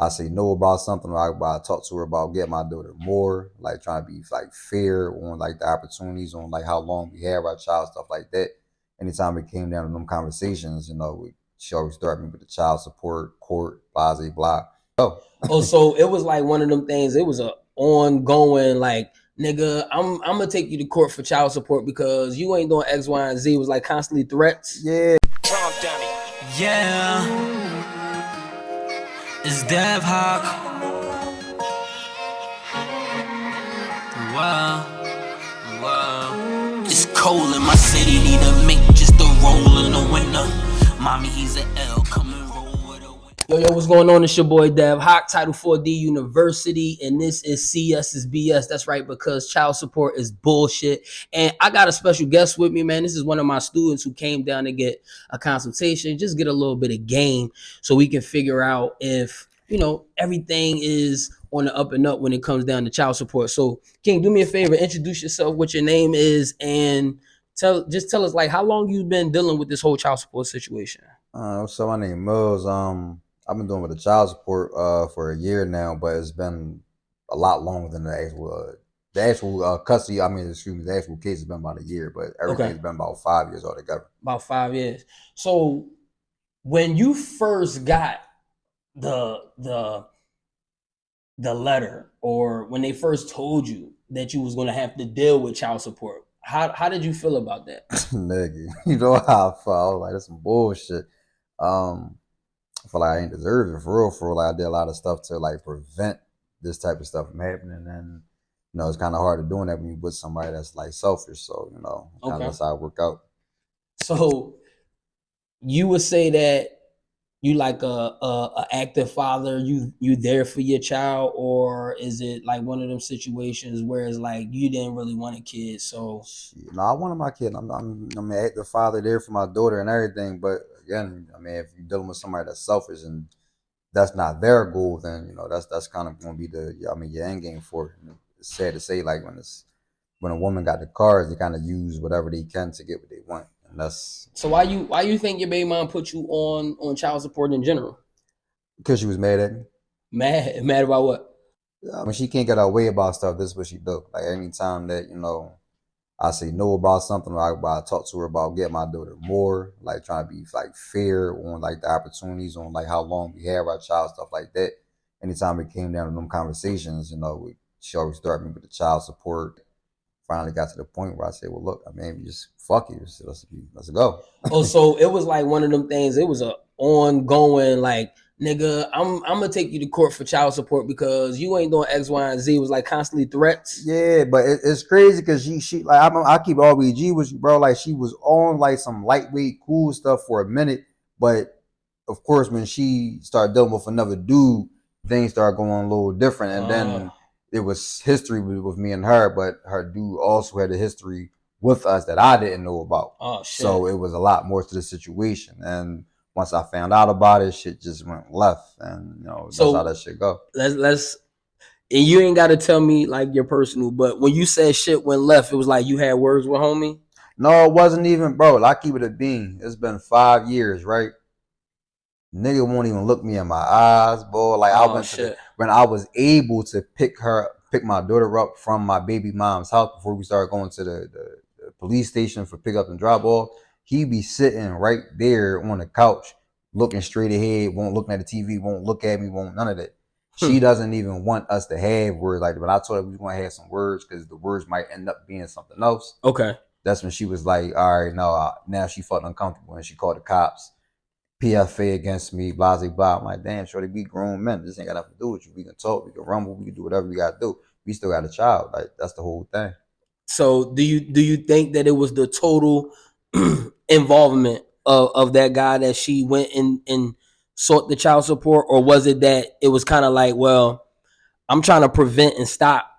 I say no about something, or I talk to her about getting my daughter more, like trying to be like fair on like the opportunities, on like how long we have our child, stuff like that. Anytime it came down to them conversations, she always threatened me with the child support, court, blah, blah, blah. Oh, Oh, so it was like one of them things. It was a ongoing like, nigga, I'm gonna take you to court for child support because you ain't doing X, Y, and Z. It was like constantly threats. yeah. Yeah, it's Dev Hawk. Wow, wow. It's cold in my city, need a mate just to roll in the winter. Mommy, he's an L, come and roll with a Yo, what's going on? It's your boy Dev Hawk, Title 4D University, and this is CS is BS. That's right, because child support is bullshit. And I got a special guest with me, man. This is one of my students who came down to get a consultation, just get a little bit of game so we can figure out if, everything is on the up and up when it comes down to child support. So, King, do me a favor, introduce yourself, what your name is, and tell us like how long you've been dealing with this whole child support situation. So my name Mills. I've been doing with the child support for a year now, but it's been a lot longer than the actual custody. The actual case has been about a year, but everything's been about 5 years altogether. About 5 years. So when you first got the letter, or when they first told you that you was gonna have to deal with child support, how did you feel about that? Nigga, you know how I felt. I was like, that's some bullshit. Um, I feel like I ain't deserve it for real. For real. Like I did a lot of stuff to like prevent this type of stuff from happening, and it's kind of hard to doing that when you with somebody that's like selfish. So kind of that's how it work out. So you would say that you like a active father, you there for your child, or is it like one of them situations where it's like you didn't really want a kid, so I wanted my kid. I'm an active father there for my daughter and everything. But again, if you're dealing with somebody that's selfish and that's not their goal, then that's kind of going to be your end game for it. And it's sad to say, like when a woman got the cars, they kind of use whatever they can to get what they want, and that's so why you think your baby mom put you on child support in general? because she was mad at me. Mad about what? When she can't get her way about stuff, this is what she do. Like anytime that I say no about something, or I talk to her about getting my daughter more, like trying to be like fair on like the opportunities, on like how long we have our child, stuff like that. Anytime it came down to them conversations, she always threatened me with the child support. Finally got to the point where I said, well, look, just fuck you. So let's go. Oh, so it was like one of them things. It was a ongoing like, nigga, I'm gonna take you to court for child support because you ain't doing X, Y, and Z. It was like constantly threats. Yeah, but it's crazy because she like I keep all BG with you, bro. Like she was on like some lightweight cool stuff for a minute, but of course when she started dealing with another dude, things started going a little different, and then it was history with me and her. But her dude also had a history with us that I didn't know about. Oh shit! So it was a lot more to the situation, and once I found out about it, shit just went left, and that's how that shit go. Let's and you ain't got to tell me like your personal, but when you said shit went left, it was like you had words with homie. No, it wasn't even, bro. I keep it a bean. It's been 5 years, right? Nigga won't even look me in my eyes, boy. Like I went to when I was able to pick my daughter up from my baby mom's house before we started going to the police station for pick up and drop off. He be sitting right there on the couch, looking straight ahead, won't look at the TV, won't look at me, won't none of that. She doesn't even want us to have words like that. But I told her we was gonna have some words because the words might end up being something else. Okay. That's when she was like, all right, no, now she felt uncomfortable and she called the cops. PFA against me, blah, blah, blah. I'm like, damn, shorty, we grown men. This ain't got nothing to do with you. We can talk, we can rumble, we can do whatever we gotta do. We still got a child. Like, that's the whole thing. So do you think that it was the total involvement of that guy that she went and sought the child support, or was it that it was kind of like, well, I'm trying to prevent and stop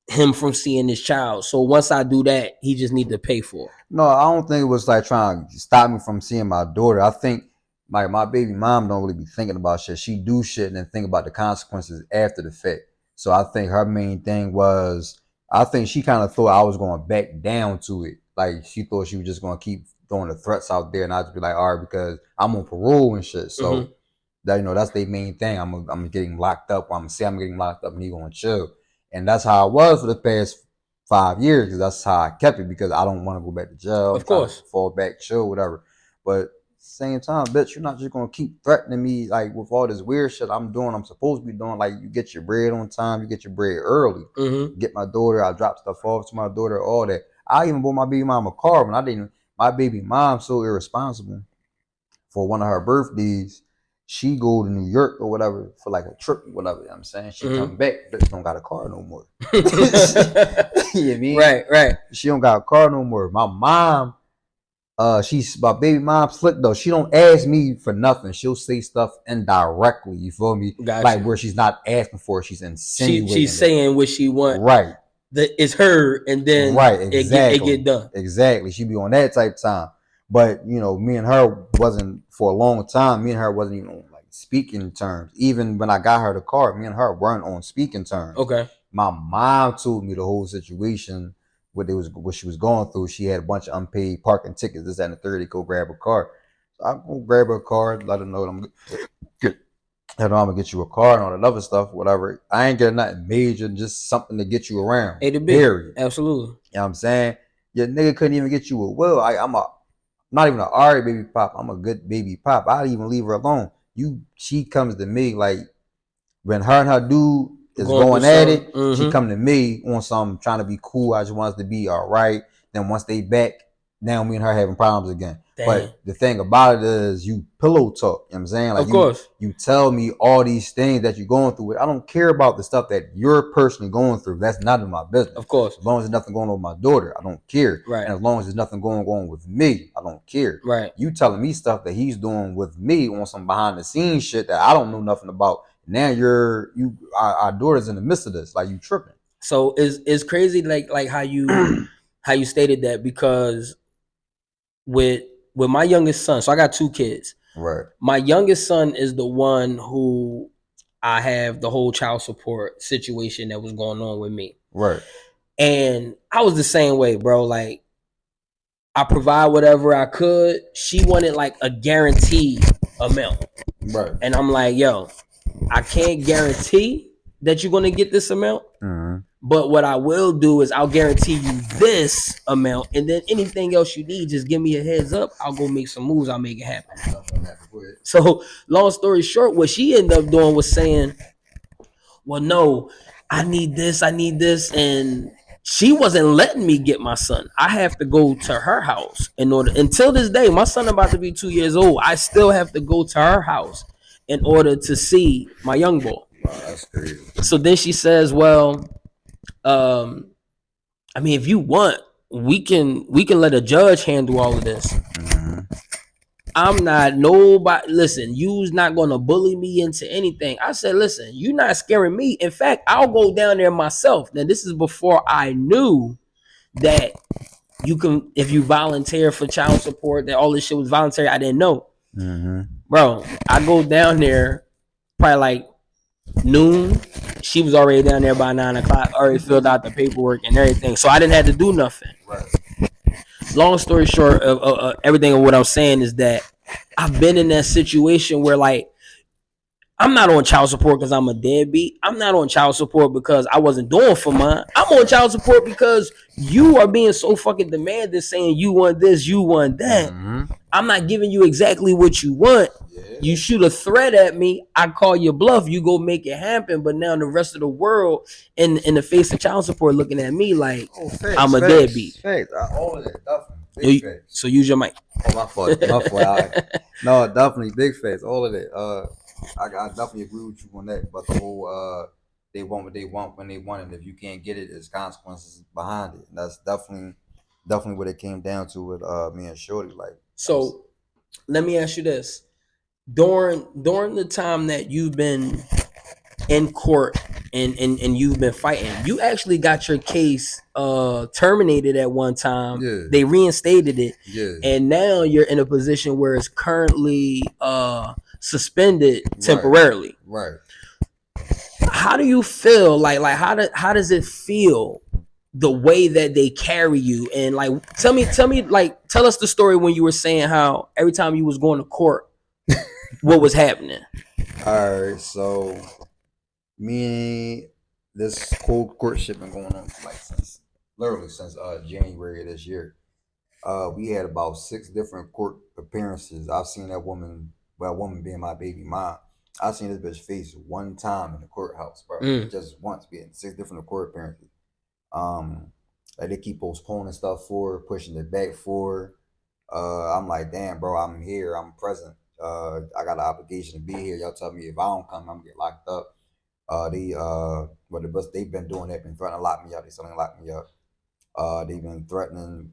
him from seeing this child, so once I do that, he just need to pay for it? No, I don't think it was like trying to stop me from seeing my daughter. I think my baby mom don't really be thinking about shit. She do shit and then think about the consequences after the fact. So I think her main thing was, I think she kind of thought I was going back down to it. Like she thought she was just going to keep throwing the threats out there, and I'd just be like, all right, because I'm on parole and shit. So That that's their main thing. I'm getting locked up. I'm gonna say I'm getting locked up, and he gonna chill. And that's how I was for the past 5 years. Because that's how I kept it. Because I don't want to go back to jail. Of I'm trying course. to fall back, chill, whatever. But same time, bitch, you're not just gonna keep threatening me like with all this weird shit I'm doing. I'm supposed to be doing. Like you get your bread on time. You get your bread early. Get my daughter. I drop stuff off to my daughter. All that. I even bought my baby mom a car when I didn't. My baby mom so irresponsible. For one of her birthdays, she go to New York or whatever for like a trip or whatever. You know what I'm saying? She come back, bitch don't got a car no more. You know what I mean? Right. She don't got a car no more. My mom, she's my baby mom slick though. She don't ask me for nothing. She'll say stuff indirectly. You feel me? Gotcha. Like where she's not asking for it, she's insinuating. She's saying what she wants. Right. It's her, and then exactly. it get done. Exactly. She be on that type of time. But me and her wasn't for a long time. Me and her wasn't even on like speaking terms. Even when I got her the car, me and her weren't on speaking terms. Okay. My mom told me the whole situation, what she was going through. She had a bunch of unpaid parking tickets. This, that, and the third. They go grab her car. So I go grab her car, let her know I'm gonna get you a car and all that other stuff, whatever. I ain't getting nothing major, just something to get you around. A to B. Period. Absolutely. You know what I'm saying? Your nigga couldn't even get you a will. I'm not even an Ari baby pop. I'm a good baby pop. I'd even leave her alone. She comes to me like when her and her dude is going at it. She come to me on something trying to be cool. I just want us to be all right. Then once they back, now me and her having problems again. Damn. But the thing about it is you pillow talk. You know what I'm saying? Like, of course. You tell me all these things that you're going through. I don't care about the stuff that you're personally going through. That's none of my business. Of course. As long as there's nothing going on with my daughter, I don't care. Right. And as long as there's nothing going on with me, I don't care. Right. You telling me stuff that he's doing with me on some behind the scenes shit that I don't know nothing about. Now our daughter's in the midst of this. Like, you tripping. So it's crazy like how you how you stated that, because with my youngest son, so I got 2 kids. Right. My youngest son is the one who I have the whole child support situation that was going on with me. Right. And I was the same way, bro. Like, I provide whatever I could. She wanted like a guaranteed amount. Right. And I'm like, yo, I can't guarantee that you're gonna get this amount. But what I will do is I'll guarantee you this amount, and then anything else you need, just give me a heads up. I'll go make some moves. I'll make it happen. So long story short, what she ended up doing was saying, well, no, I need this. And she wasn't letting me get my son. I have to go to her house in order. Until this day, my son about to be 2 years old. I still have to go to her house in order to see my young boy. Wow, that's crazy. So then she says, well, I mean, if you want, we can let a judge handle all of this. I'm not nobody. Listen, you's not gonna bully me into anything. I said, listen, you're not scaring me. In fact, I'll go down there myself. Now, this is before I knew that you can, if you volunteer for child support, that all this shit was voluntary. I didn't know. Bro, I go down there probably like noon. She was already down there by 9 o'clock, already filled out the paperwork and everything. So I didn't have to do nothing. Right. Long story short of everything of what I'm saying is that I've been in that situation where, like, I'm not on child support because I'm a deadbeat. I'm not on child support because I wasn't doing for mine. I'm on child support because you are being so fucking demanding, saying you want this, you want that. I'm not giving you exactly what you want. You shoot a threat at me, I call you bluff, you go make it happen. But now the rest of the world in the face of child support looking at me like I'm a deadbeat. All of that, definitely. Big so use your mic. Oh, my fault. No, definitely big face. All of that. I definitely agree with you on that. But the whole they want what they want when they want it. If you can't get it, there's consequences behind it. And that's definitely what it came down to with me and Shorty. Like, so let me ask you this. During the time that you've been in court and you've been fighting, you actually got your case terminated at one time. Yeah. They reinstated it. Yeah. And now you're in a position where it's currently suspended temporarily. Right. How do you feel? Like how does it feel, the way that they carry you? And like tell me like us the story when you were saying how every time you was going to court, what was happening? All right, so me, this whole courtship been going on for like since literally since January of this year. We had about 6 different court appearances. I've seen that woman, well, woman being my baby mom. I've seen this bitch face one time in the courthouse, bro. Just once, being 6 different court appearances. Um, like they keep postponing stuff for her, pushing it back for her. I'm like, damn, bro, I'm here, I'm present. I got an obligation to be here. Y'all tell me if I don't come, I'm gonna get locked up. They've been doing that, been threatening to lock me up. They still ain't lock me up. They've been threatening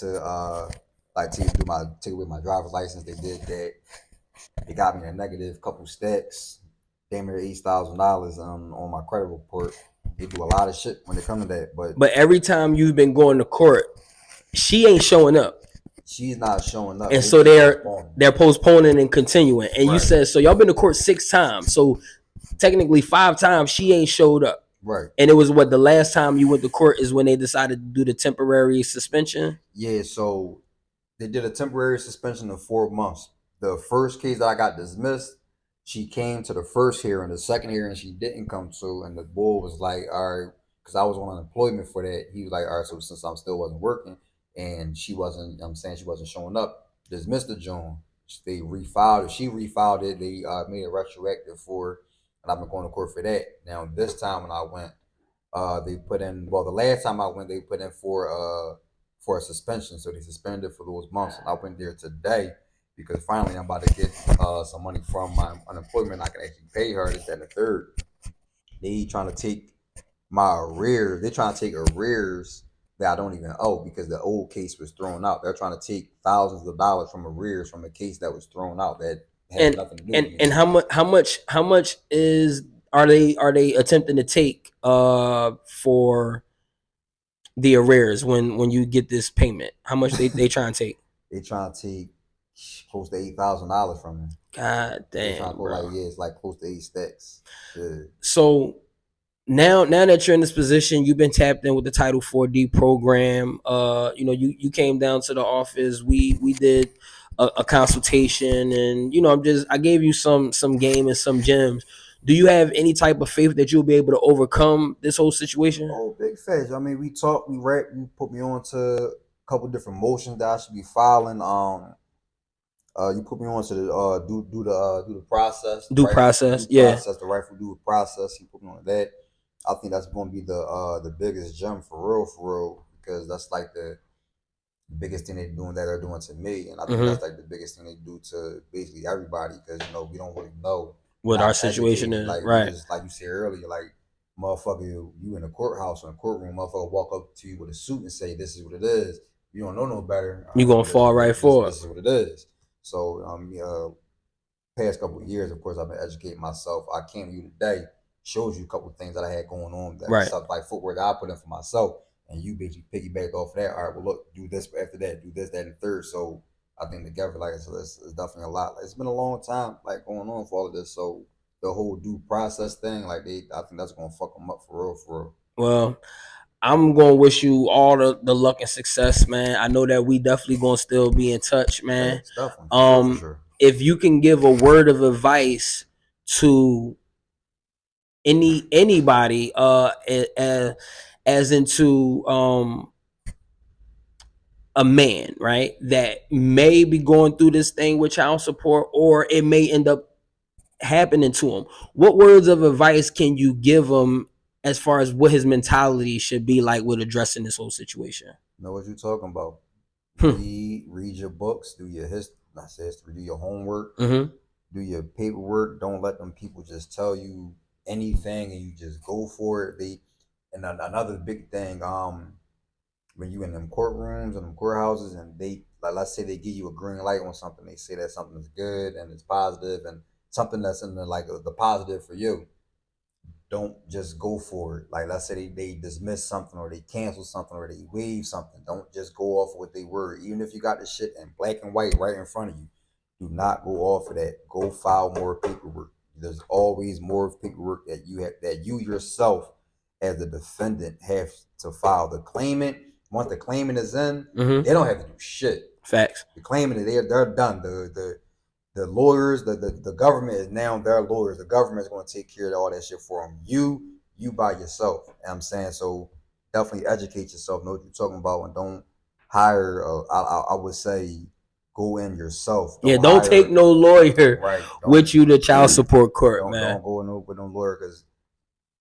to like take away my driver's license. They did that. They got me a negative couple stacks, damn near $8,000 on my credit report. They do a lot of shit when it comes to that, but every time you've been going to court, she ain't showing up. She's not showing up, and so they're postponing and continuing. And right. You said so y'all been to court 6 times, so technically 5 times she ain't showed up. Right. And it was what the last time you went to court is when they decided to do the temporary suspension. Yeah, so they did a temporary suspension of 4 months. The first case that I got dismissed, she came to the first hearing. The second hearing she didn't come to, and the boy was like, all right, because I was on unemployment for that. He was like, all right, so since I'm still wasn't working and she wasn't, I'm saying she wasn't showing up, dismissed the June. They refiled it. She refiled it. They made it retroactive for her, and I've been going to court for that. Now this time when I went, they put in, well, the last time I went, they put in for a suspension, so they suspended for those months. And I went there today because finally I'm about to get some money from my unemployment. I can actually pay her this, that, and the third. They trying to take my arrears. They trying to take arrears that I don't even owe because the old case was thrown out. They're trying to take thousands of dollars from arrears from a case that was thrown out that had nothing to do with and how much is are they attempting to take for the arrears when you get this payment? How much they trying to take? They trying to take close to $8,000 from me. God damn, bro. Like, yeah, it's like close to 8 stacks. Yeah. So now that you're in this position, you've been tapped in with the Title 4D program. You came down to the office. We did a consultation, and I gave you some game and some gems. Do you have any type of faith that you'll be able to overcome this whole situation? Oh, big faith. I mean, we talked, we rap, you put me on to a couple different motions that I should be filing. You put me on to the do the process. Due process, yeah. The rightful due process. You put me on that. I think that's going to be the biggest gem for real, because that's like the biggest thing they're doing to me, and I think that's like the biggest thing they do to basically everybody, because we don't really know what our situation is, like, right? Just like you said earlier, like, motherfucker, you in a courthouse or a courtroom, motherfucker walk up to you with a suit and say, "This is what it is." You don't know no better. You gonna fall right for it. This is what it is. So past couple of years, of course, I've been educating myself. I came to you today, shows you a couple of things that I had going on, that right. Stuff like footwork that I put in for myself, and you basically piggybacked off of that. All right, well, look, do this after that, do this, that, and third. So I think together, like, it's definitely a lot. It's been a long time, like, going on for all of this. So the whole due process thing, like, I think that's gonna fuck them up for real. Well, I'm gonna wish you all the luck and success, man. I know that we definitely gonna still be in touch, man. Yeah, definitely. For sure. If you can give a word of advice to anybody, as into a man, right, that may be going through this thing with child support, or it may end up happening to him, what words of advice can you give him as far as what his mentality should be like with addressing this whole situation? Know what you're talking about. Read your books, do your history, do your homework, do your paperwork. Don't let them people just tell you anything and you just go for it. And another big thing, when you in them courtrooms and them courthouses, and they, like, let's say they give you a green light on something, they say that something is good and it's positive and something that's in the positive for you, don't just go for it. Like, let's say they dismiss something or they cancel something or they waive something. Don't just go off of what they were. Even if you got the shit in black and white right in front of you, do not go off of that. Go file more paperwork. There's always more paperwork that you yourself as the defendant have to file. The claimant, once the claimant is in, they don't have to do shit. Facts. The claimant, they're done. the lawyers, the government is now their lawyers. The government is going to take care of all that shit for them. You by yourself. You know what I'm saying? So definitely educate yourself. Know what you're talking about, and don't hire. I would say go in yourself. Don't take no lawyer with you to child support court, man. Don't go with no lawyer, because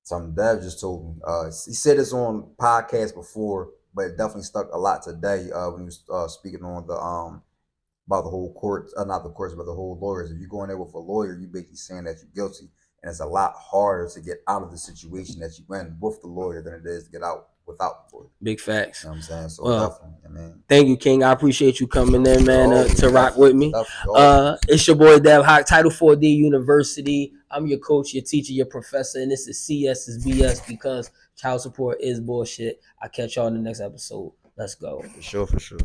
some dad just told me. He said this on podcast before, but it definitely stuck a lot today when he was speaking on the about the whole court, not the courts, but the whole lawyers. If you go in there with a lawyer, you basically saying that you're guilty, and it's a lot harder to get out of the situation that you in with the lawyer than it is to get out without the lawyer. Big facts. You know what I'm saying? So definitely, I mean, thank you, King. I appreciate you coming in, man, to rock with me. It's your boy Dev Hawk, Title 4D University. I'm your coach, your teacher, your professor, and this is CS is BS, because child support is bullshit. I'll catch y'all in the next episode. Let's go. For sure.